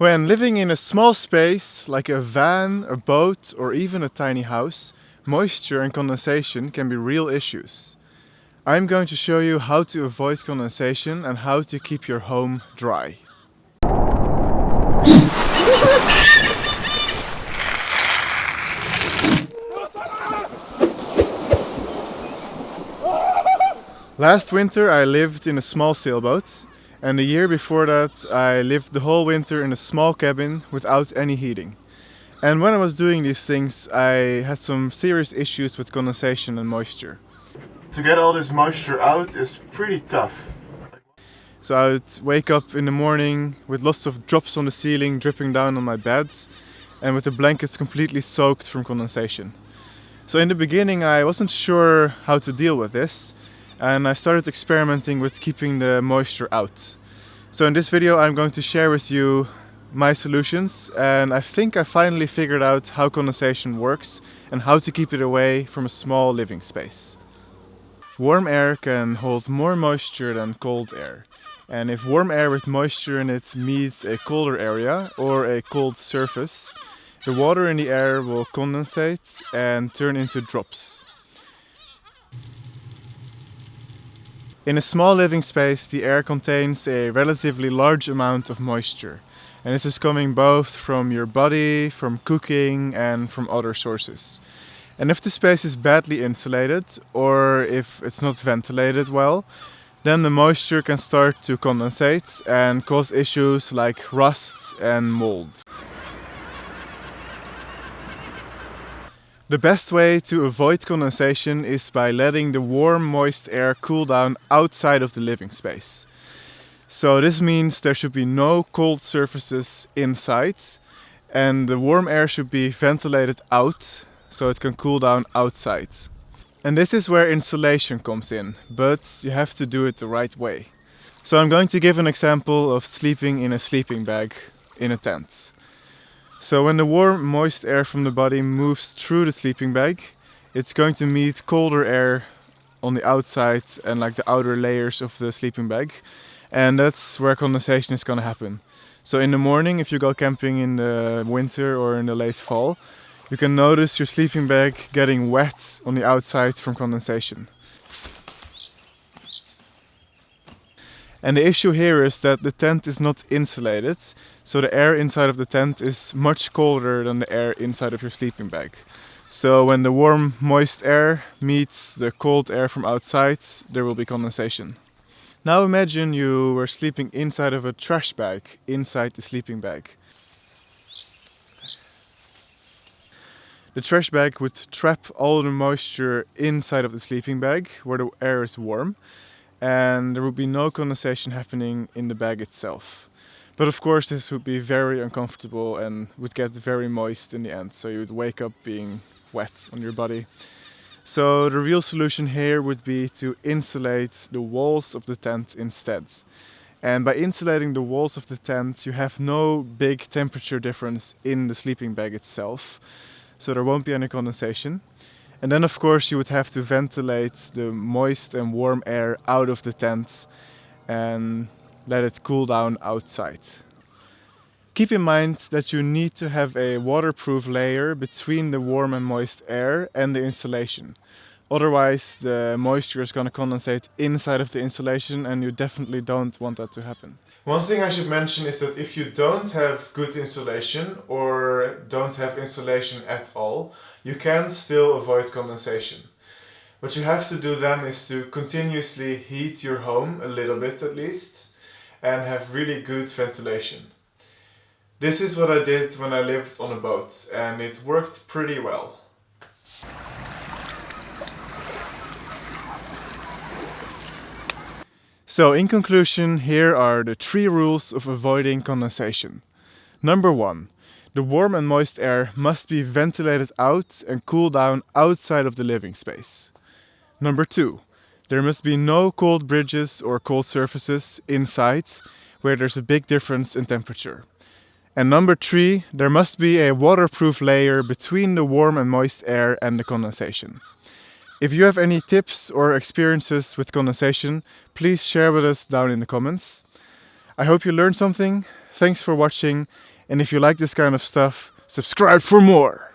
When living in a small space, like a van, a boat, or even a tiny house, moisture and condensation can be real issues. I'm going to show you how to avoid condensation and how to keep your home dry. Last winter I lived in a small sailboat, and the year before that I lived the whole winter in a small cabin without any heating. And when I was doing these things I had some serious issues with condensation and moisture. To get all this moisture out is pretty tough. So I would wake up in the morning with lots of drops on the ceiling dripping down on my bed and with the blankets completely soaked from condensation. So in the beginning I wasn't sure how to deal with this, and I started experimenting with keeping the moisture out. So in this video I'm going to share with you my solutions, and I think I finally figured out how condensation works and how to keep it away from a small living space. Warm air can hold more moisture than cold air, and if warm air with moisture in it meets a colder area or a cold surface, the water in the air will condensate and turn into drops. In a small living space, the air contains a relatively large amount of moisture, and this is coming both from your body, from cooking, and from other sources. And if the space is badly insulated, or if it's not ventilated well, then the moisture can start to condensate and cause issues like rust and mold. The best way to avoid condensation is by letting the warm, moist air cool down outside of the living space. So this means there should be no cold surfaces inside, and the warm air should be ventilated out so it can cool down outside. And this is where insulation comes in, but you have to do it the right way. So I'm going to give an example of sleeping in a sleeping bag in a tent. So when the warm, moist air from the body moves through the sleeping bag, it's going to meet colder air on the outside and like the outer layers of the sleeping bag. And that's where condensation is going to happen. So in the morning, if you go camping in the winter or in the late fall, you can notice your sleeping bag getting wet on the outside from condensation. And the issue here is that the tent is not insulated, so the air inside of the tent is much colder than the air inside of your sleeping bag. So when the warm, moist air meets the cold air from outside, there will be condensation. Now imagine you were sleeping inside of a trash bag inside the sleeping bag. The trash bag would trap all the moisture inside of the sleeping bag where the air is warm, and there would be no condensation happening in the bag itself. But of course this would be very uncomfortable and would get very moist in the end, so you would wake up being wet on your body. So the real solution here would be to insulate the walls of the tent instead. And by insulating the walls of the tent you have no big temperature difference in the sleeping bag itself, so there won't be any condensation. And then of course you would have to ventilate the moist and warm air out of the tent and let it cool down outside. Keep in mind that you need to have a waterproof layer between the warm and moist air and the insulation. Otherwise the moisture is going to condensate inside of the insulation, and you definitely don't want that to happen. One thing I should mention is that if you don't have good insulation or don't have insulation at all, you can still avoid condensation. What you have to do then is to continuously heat your home a little bit at least and have really good ventilation. This is what I did when I lived on a boat, and it worked pretty well. So in conclusion, here are the 3 rules of avoiding condensation. Number 1. The warm and moist air must be ventilated out and cool down outside of the living space. Number 2. There must be no cold bridges or cold surfaces inside where there's a big difference in temperature. And number 3, there must be a waterproof layer between the warm and moist air and the condensation. If you have any tips or experiences with condensation, please share with us down in the comments. I hope you learned something. Thanks for watching, and if you like this kind of stuff, subscribe for more!